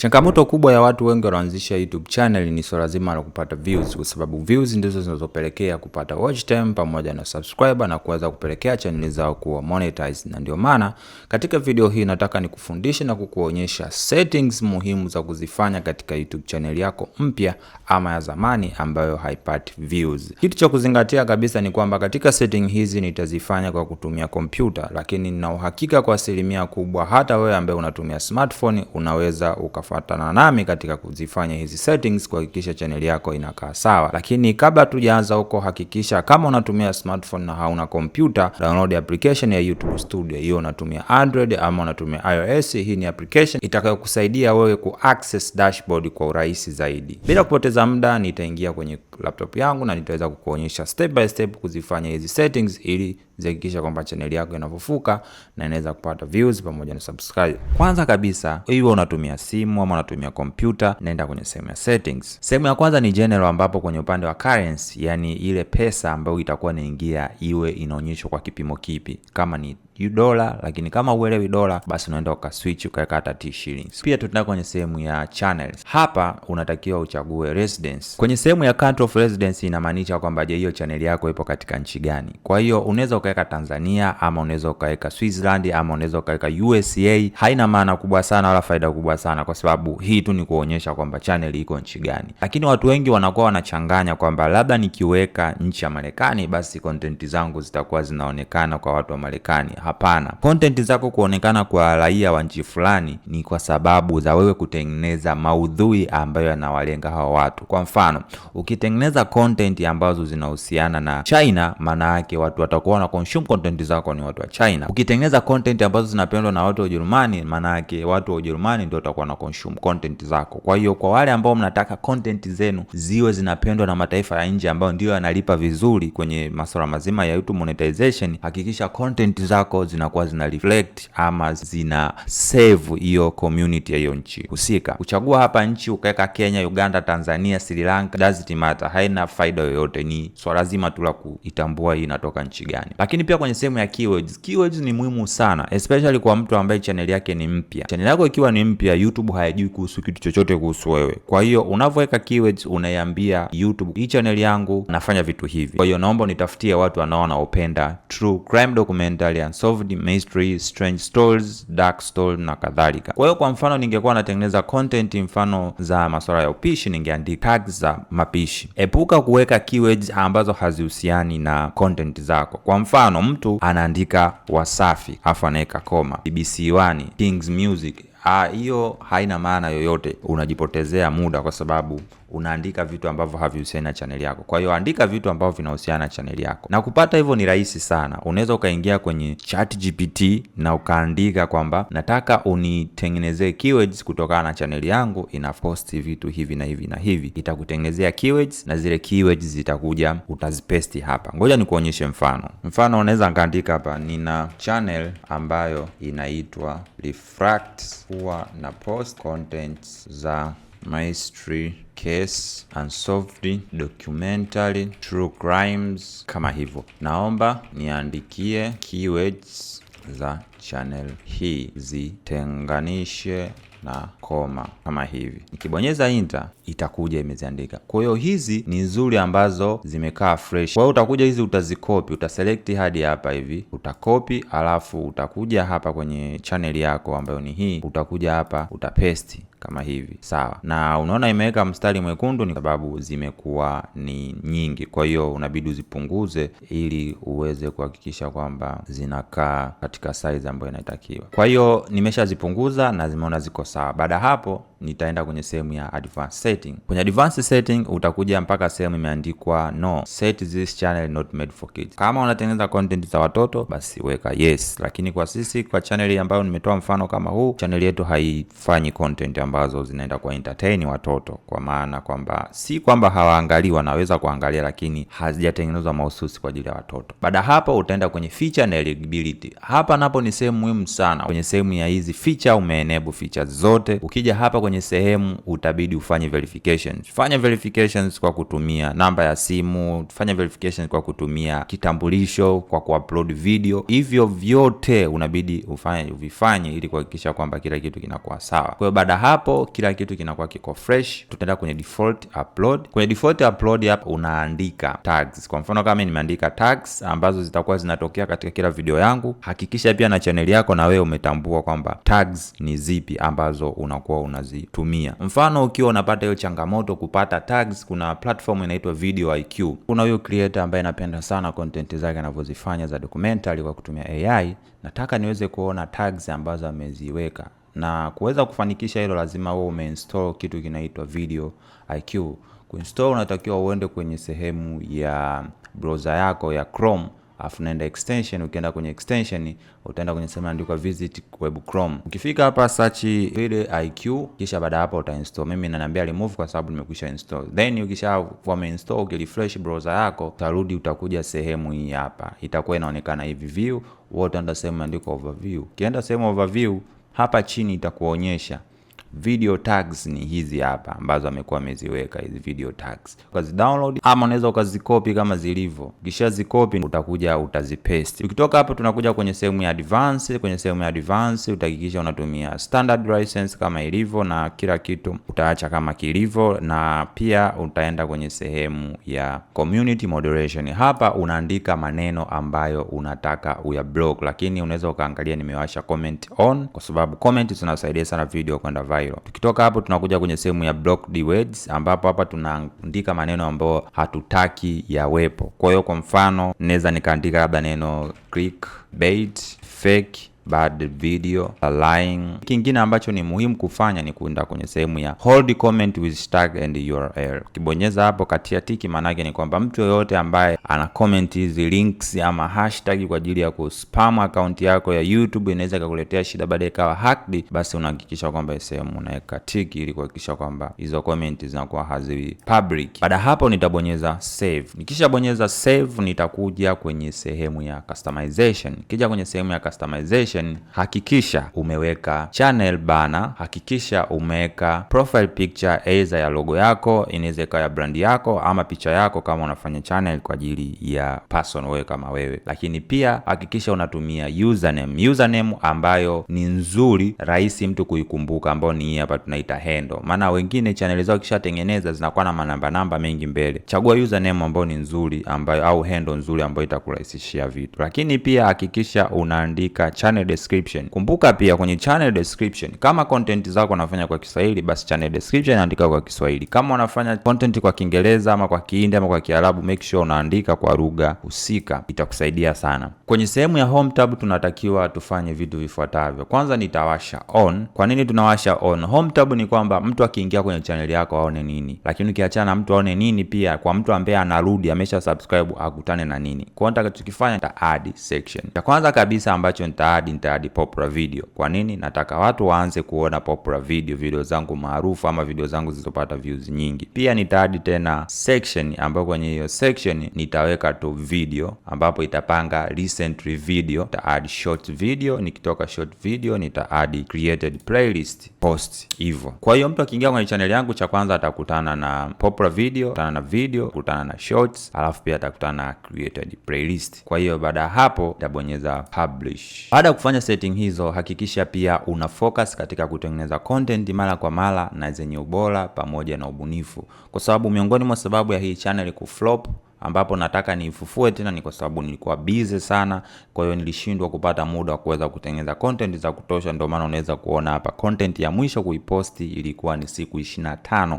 Changamoto kubwa ya watu wengi wanaanzisha YouTube channel ni swala zima la kupata views, kwa sababu views ndizo zinazopelekea kupata watch time pamoja na subscriber na kuweza kupelekea channel zao kuwa monetize. Na ndio maana katika video hii nataka nikufundishe na kukuonyesha settings muhimu za kuzifanya katika YouTube channel yako mpya ama ya zamani ambayo haipati views. Kitu cha kuzingatia kabisa ni kwamba katika setting hizi nitazifanya kwa kutumia kompyuta, lakini nina uhakika kwa asilimia kubwa hata wewe ambaye unatumia smartphone unaweza ukafuatana nami katika kuzifanya hizi settings kuhakikisha channel yako inakaa sawa. Lakini kabla tujaanza huko, hakikisha kama unatumia smartphone na hauna kompyuta, download application ya YouTube Studio. Hiyo unatumia Android ama unatumia iOS, hii ni application itakayokusaidia wewe ku-access dashboard kwa urahisi zaidi. Bila kupoteza muda, nitaingia kwenye laptop yangu na nitaweza kukuonyesha step by step kuzifanya hizi settings ili zihakikisha kwamba channel yako inafufuka na inaweza kupata views pamoja na subscribe. Kwanza kabisa, iwe unatumia simu ama unatumia kompyuta, nenda kwenye sehemu ya settings. Sehemu ya kwanza ni general, ambapo kwenye upande wa currency, yani ile pesa ambayo itakuwa inaingia iwe inaonyeshwa kwa kipimo kipi, kama ni dola, lakini kama uelewi dola basi unaenda ukaswitch ukaweka hata shillings. Pia tutaenda kwenye sehemu ya channels. Hapa unatakiwa uchague residence. Kwenye sehemu ya country of residence inamaanisha kwamba je, hiyo channel yako ipo katika nchi gani. Kwa hiyo unaweza ukaweka Tanzania ama unaweza ukaweka Switzerland ama unaweza ukaweka USA. Haina maana kubwa sana wala faida kubwa sana, kwa sababu hii tu ni kuonyesha kwamba channel iko nchi gani. Lakini watu wengi wanakuwa wanachanganya kwamba labda nikiweka nchi ya Marekani basi content zangu zitakuwa zinaonekana kwa watu wa Marekani. Hapana, content zako kuonekana kwa raia wa nchi fulani ni kwa sababu za wewe kutengeneza maudhui ambayo yanawalenga hao watu. Kwa mfano, ukitengeneza content ambazo zinahusiana na China, maana yake watu watakuwa na consume content zako ni watu wa China. Ukitengeneza content ambazo zinapendwa na watu wa Ujerumani, maana yake watu wa Ujerumani ndio watakuwa na consume content zako. Kwa hiyo kwa wale ambao mnataka content zenu ziwe zinapendwa na mataifa ya nje ambayo ndio yanalipa vizuri kwenye masuala mazima ya YouTube monetization, hakikisha content zako zinakuwa zina reflect ama zina save hiyo community ya hiyo nchi husika. Kuchagua hapa nchi ukaweka Kenya, Uganda, Tanzania, Sri Lanka, doesn't matter, haina faida yoyote. Ni swala zima tu la kuitambua hii inatoka nchi gani. Lakini pia kwenye sehemu ya keywords, keywords ni muhimu sana, especially kwa mtu ambaye channel yake ni mpya. Channel yako ikiwa ni mpya, YouTube hayajui kuhusu kitu chochote kuhusu wewe. Kwa hiyo unavyoweka keywords unaiambia YouTube, hii channel yangu nafanya vitu hivi. Kwa hiyo naomba nitafutie watu wanaopenda true crime documentary, unsolved mystery, strange stories, dark stories na kadhalika. Kwa hiyo kwa mfano ningekuwa natengeneza content mfano za masuala ya upishi, ningeandika tags za mapishi. Epuka kuweka keywords ambazo hazihusiani na content zako. Kwa mfano mtu anaandika Wasafi afu anaweka koma, BBC1, Kings Music, hiyo haina maana yoyote, unajipotezea muda kwa sababu unaandika vitu ambavyo havihusiani na channel yako. Kwa hiyo andika vitu ambavyo vinahusiana na channel yako. Na kupata hivyo ni rahisi sana. Unaweza ukaingia kwenye ChatGPT na ukaandika kwamba nataka unitengenezee keywords kutokana na channel yangu ina post vitu hivi na hivi na hivi. Itakutengenezea keywords na zile keywords zitakuja utazipaste hapa. Ngoja nikuonyeshe mfano. Mfano unaweza kaandika hapa, nina channel ambayo inaitwa Refract, huwa na post contents za mystery, case, unsolved, documentary, true crimes, kama hivyo. Naomba niandikie keywords za channel hii zitenganishe na koma kama hivi. Nikibonyeza enter itakuja imeziandika. Kwa hiyo hizi ni nzuri ambazo zimekaa fresh. Kwa hiyo utakuja hizi utazikopi, utaselect hadi hapa hivi, utakopi, alafu utakuja hapa kwenye channel yako ambayo ni hii, utakuja hapa utapaste kama hivi, sawa. Na unaona imeweka mstari mwekundu ni sababu zimekuwa ni nyingi, kwa hiyo unabidi uzipunguze ili uweze kuhakikisha kwamba zinakaa katika size ambayo inatakiwa. Kwa hiyo nimeshazipunguza na zimeona ziko sawa. Baada hapo nitaenda kwenye sehemu ya advanced setting. Kwenye advanced setting utakuja mpaka sehemu imeandikwa no, set this channel not made for kids. Kama unatengeneza content za watoto basi weka yes, lakini kwa sisi kwa channel ambayo nimetoa mfano kama huu, channel yetu haifanyi content ambazo zinaenda kwa entertain watoto, kwa maana kwamba si kwamba hawaangalii, wanaweza kuangalia, lakini hazijatengenezwa mahususi kwa ajili ya watoto. Baada hapo utaenda kwenye feature na eligibility. Hapa napo ni sehemu muhimu sana. Kwenye sehemu ya hizi feature umeenable features zote. Ukija hapa kwenye sehemu utabidi ufanye verifications. Fanya verifications kwa kutumia namba ya simu, fanya verifications kwa kutumia kitambulisho, kwa kuupload video. Hivyo vyote unabidi uvifanye ili kuhakikisha kwamba kila kitu kinakuwa sawa. Kwa hiyo baada hapo kila kitu kinakuwa kiko fresh. Tutaenda kwenye default upload. Kwenye default upload hapa unaandika tags. Kwa mfano kama nimeandika tags ambazo zitakuwa zinatokea katika kila video yangu, hakikisha pia na channel yako na wewe umetambua kwamba tags ni zipi ambazo unakuwa unazitumia. Mfano ukiwa unapata hiyo changamoto kupata tags, kuna platform inaitwa VidIQ. Kuna huyo creator ambaye anapenda sana content zake anavyozifanya za documentary kwa kutumia AI. Nataka niweze kuona tags ambazo ameziweka, na kuweza kufanikisha hilo lazima wewe umeinstall kitu kinaitwa VidIQ. Kuinstall unatakiwa uende kwenye sehemu ya browser yako ya Chrome, afu nenda extension. Ukienda kwenye extension utaenda kwenye sehemu inaandikwa visit web Chrome. Ukifika hapa search VidIQ, kisha baada hapo utainstall. Mimi naniambia remove kwa sababu nimekwisha install. Then ukishakuwa install, ukirefresh browser yako, utarudi utakuja sehemu hii hapa. Itakuwa inaonekana hivi view, wote utaenda sehemu inaandikwa overview. Ukienda sehemu overview, hapa chini itakuonyesha video tags ni hizi hapa ambazo amekuwa ameziweka hizi video tags. Ukazi download ama unaweza ukazikopi kama zilivyo. Kisha zikopi utakuja utazipaste. Ukitoka hapo tunakuja kwenye sehemu ya advance. Kwenye sehemu ya advance utahakikisha unatumia standard license kama ilivyo, na kila kitu utaacha kama kilivyo, na pia utaenda kwenye sehemu ya community moderation. Hapa unaandika maneno ambayo unataka uyablock, lakini unaweza ukaangalia nimewasha comment on kwa sababu comment zinasaidia sana video kwenda viral. Tukitoka hapo tunakuja kwenye sehemu ya block the words, ambapo hapa tunaandika maneno ambayo hatutaki yawepo. Kwa hiyo kwa mfano naweza nikaandika labda neno clickbait, fake, bad video, lying. Kingine ambacho ni muhimu kufanya ni kuenda kwenye sehemu ya hold comment with tag and URL. Ukibonyeza hapo katia tiki, maana yake ni kwamba mtu yoyote ambaye ana comment hizi links ama hashtag kwa ajili ya kuspam account yako ya YouTube inaweza kukuletea shida baadaye ikawa hacked, basi unahakikisha kwamba sehemu unaweka tiki ili kuhakikisha kwamba hizo comment zinakuwa haziwi public. Baada hapo nitabonyeza save. Nikishabonyeza save nitakuja kwenye sehemu ya customization. Kija kwenye sehemu ya customization, hakikisha umeweka channel banner, hakikisha umeweka profile picture either ya logo yako, inaweza ikawa ya brand yako ama picha yako kama unafanya channel kwa ajili ya person wewe kama wewe. Lakini pia hakikisha unatumia username ambayo ni nzuri, rahisi mtu kuikumbuka, ambayo ni hapa tunaita handle. Maana wengine channel zao kishatengeneza zinakuwa na namba mengi mbele. Chagua username ambayo ni nzuri ambayo au handle nzuri ambayo itakurahisishia vitu. Lakini pia hakikisha unaandika channel description. Kumbuka pia kwenye channel description, kama content zako unafanya kwa Kiswahili, basi channel description andika kwa Kiswahili. Kama unafanya content kwa Kiingereza ama kwa Kihindi ama kwa Kiarabu, make sure unaandika kwa lugha husika, itakusaidia sana. Kwenye sehemu ya home tab tunatakiwa tufanye vitu vifuatavyo. Kwanza nitawasha on. Kwa nini tunawasha on? Home tab ni kwamba mtu akiingia kwenye channel yako aone nini, lakini ukiachana na mtu aone nini, pia kwa mtu ambaye anarudi amesha subscribe akutane na nini. Kwa hiyo nitakachokifanya nita add section. Cha kwanza kabisa ambacho nita add popular video. Kwa nini? Nataka watu waanze kuona popular video zangu maarufu ama video zangu zilizopata views nyingi. Pia nita add tena section, ambapo kwenye hiyo section nitaweka tu video, ambapo itapanga recently video, nita add short video, nikitoka short video nita add created playlist post hivyo. Kwa hiyo mtu akiingia kwenye channel yangu, cha kwanza atakutana na popular video, atakutana na video, atakutana na shorts, alafu pia atakutana na created playlist. Kwa hiyo baada hapo nitabonyeza publish. Baada ya kufanya setting hizo, hakikisha pia una focus katika kutengeneza content mara kwa mara na zenye ubora pamoja na ubunifu, kwa sababu miongoni mwa sababu ya hii channel kuflop ambapo nataka niifufue tena ni kwa sababu nilikuwa busy sana. Kwa hiyo nilishindwa kupata muda wa kuweza kutengeneza content za kutosha. Ndio maana unaweza kuona hapa content ya mwisho kuiposti ilikuwa ni siku 25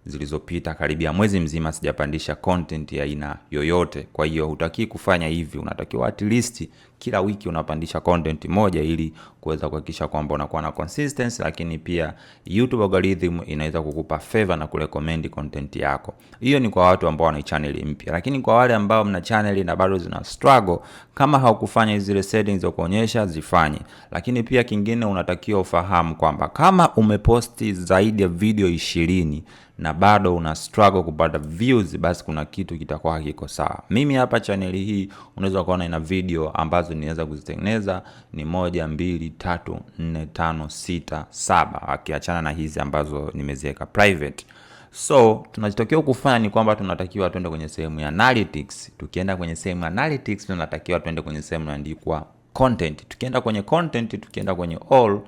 zilizopita, karibia mwezi mzima sijapandisha content ya aina yoyote. Kwa hiyo hutaki kufanya hivi, unatakiwa at least kila wiki unapandisha content moja ili kuweza kuhakikisha kwamba unakuwa na consistency, lakini pia YouTube algorithm inaweza kukupa favor na kurecommend content yako. Hiyo ni kwa watu ambao wana channel mpya, lakini kwa wale ambao mna channel na bado zina struggle, kama haukufanya zile settings za kuonyesha, zifanye. Lakini pia kingine unatakiwa ufahamu kwamba kama umeposti zaidi ya video 20 na bado una struggle kupata views, basi kuna kitu kitakuwa hakiko sawa. Mimi hapa channel hii unaweza kuona ina video ambazo niweza kuzitengeneza ni 1 2 3 4 5 6 7, akiachana na hizi ambazo nimeziweka private. So tunachotakiwa kufanya ni kwamba tunatakiwa twende kwenye sehemu ya analytics. Tukienda kwenye sehemu ya analytics tunatakiwa twende kwenye sehemu inaandikwa content. Tukienda kwenye content, tukienda kwenye all,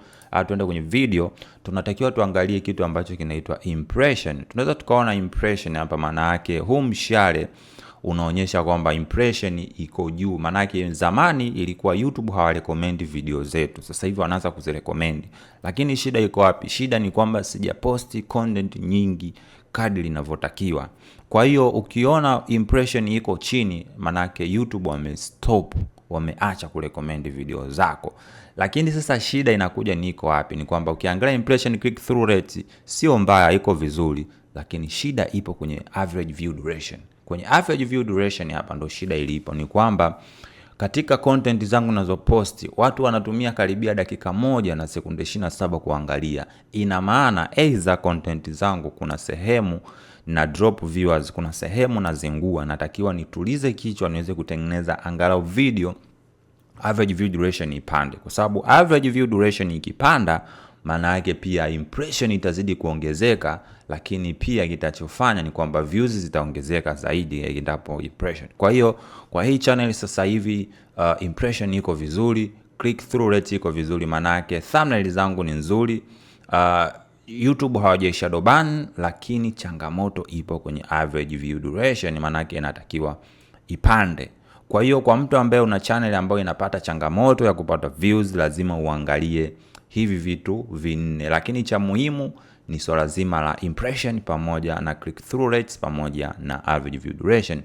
tuende kwenye video, tunatakiwa tuangalie kitu ambacho kinaitwa impression. Tunaweza tukaona impression hapa, maana yake huu mshale unaonyesha kwamba impression iko juu. Maana yake zamani ilikuwa YouTube hawarecommend video zetu, sasa hivi wanaanza kuzirecommend. Lakini shida iko wapi? Shida ni kwamba sijaposti content nyingi kadri linavyotakiwa. Kwa hiyo ukiona impression iko chini, maana yake YouTube wamestop, wameacha kurecommend video zako. Lakini sasa shida inakuja niko wapi? Ni kwamba ukiangalia impression click through rate sio mbaya, iko vizuri, lakini shida ipo kwenye average view duration. Kwenye average view duration hapa ndo shida ilipo. Ni kwamba katika content zangu nazoposti watu wanatumia karibia dakika 1 na sekunde 27 kuangalia. Ina maana either content zangu kuna sehemu na drop viewers, kuna sehemu na zingua. Natakiwa nitulize kichwa niweze kutengeneza angalau video average view duration ipande, kwa sababu average view duration ikipanda maana yake pia impression itazidi kuongezeka, lakini pia kitachofanya ni kwamba views zitaongezeka zaidi endapo impression. Kwa hiyo kwa hii channel sasa hivi impression iko vizuri, click through rate iko vizuri, maana yake thumbnail zangu ni nzuri. YouTube hawaja shadow ban, lakini changamoto ipo kwenye average view duration, maana yake inatakiwa ipande. Kwa hiyo kwa mtu ambaye una channel ambayo inapata changamoto ya kupata views, lazima uangalie hivi vitu vinne. Lakini cha muhimu ni swala zima la impression pamoja na click through rates pamoja na average view duration.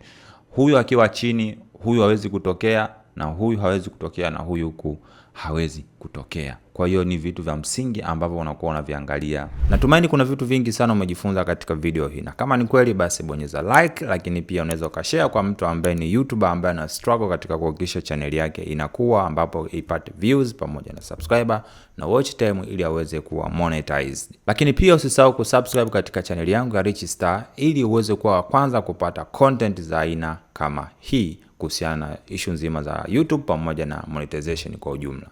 Huyu akiwa chini, huyu hawezi kutokea, na huyu hawezi kutokea, na huyu huku hawezi kutokea. Kwa hiyo ni vitu vya msingi ambavyo unakuwa unaviangalia. Natumaini kuna vitu vingi sana umejifunza katika video hii, na kama ni kweli basi bonyeza like, lakini pia unaweza ukashare kwa mtu ambaye ni YouTuber ambaye ana struggle katika kuhakikisha channel yake inakuwa, ambapo ipate views pamoja na subscriber na watch time ili aweze kuwa monetized. Lakini pia usisahau kusubscribe katika channel yangu ya Rich Star ili uweze kuwa wa kwanza kupata content za aina kama hii kuhusiana na issue nzima za YouTube pamoja na monetization kwa ujumla.